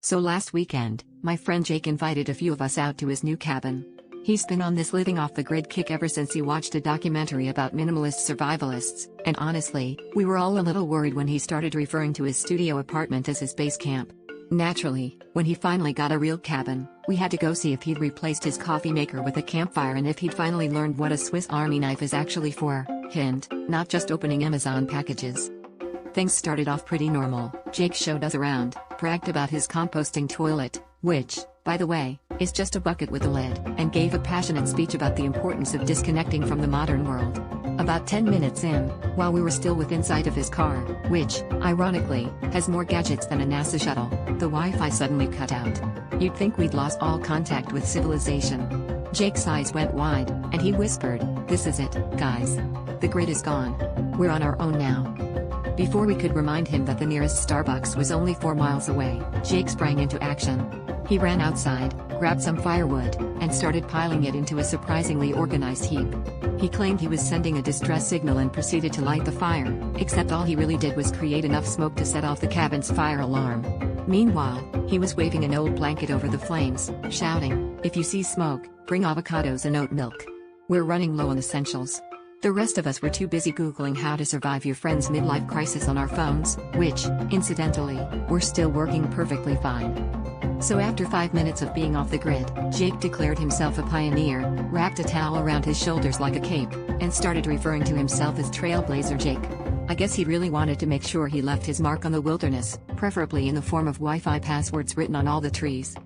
So last weekend, my friend Jake invited a few of us out to his new cabin. He's been on this living off the grid kick ever since he watched a documentary about minimalist survivalists, and honestly, we were all a little worried when he started referring to his studio apartment as his base camp. Naturally, when he finally got a real cabin, we had to go see if he'd replaced his coffee maker with a campfire and if he'd finally learned what a Swiss Army knife is actually for. Hint, not just opening Amazon packages. Things started off pretty normal. Jake showed us around, bragged about his composting toilet, which, by the way, is just a bucket with a lid, and gave a passionate speech about the importance of disconnecting from the modern world. About 10 minutes in, while we were still within sight of his car, which, ironically, has more gadgets than a NASA shuttle, the Wi-Fi suddenly cut out. You'd think we'd lost all contact with civilization. Jake's eyes went wide, and he whispered, "This is it, guys. The grid is gone. We're on our own now." Before we could remind him that the nearest Starbucks was only 4 miles away, Jake sprang into action. He ran outside, grabbed some firewood, and started piling it into a surprisingly organized heap. He claimed he was sending a distress signal and proceeded to light the fire, except all he really did was create enough smoke to set off the cabin's fire alarm. Meanwhile, he was waving an old blanket over the flames, shouting, "If you see smoke, bring avocados and oat milk. We're running low on essentials." The rest of us were too busy Googling how to survive your friend's midlife crisis on our phones, which, incidentally, were still working perfectly fine. So after 5 minutes of being off the grid, Jake declared himself a pioneer, wrapped a towel around his shoulders like a cape, and started referring to himself as Trailblazer Jake. I guess he really wanted to make sure he left his mark on the wilderness, preferably in the form of Wi-Fi passwords written on all the trees.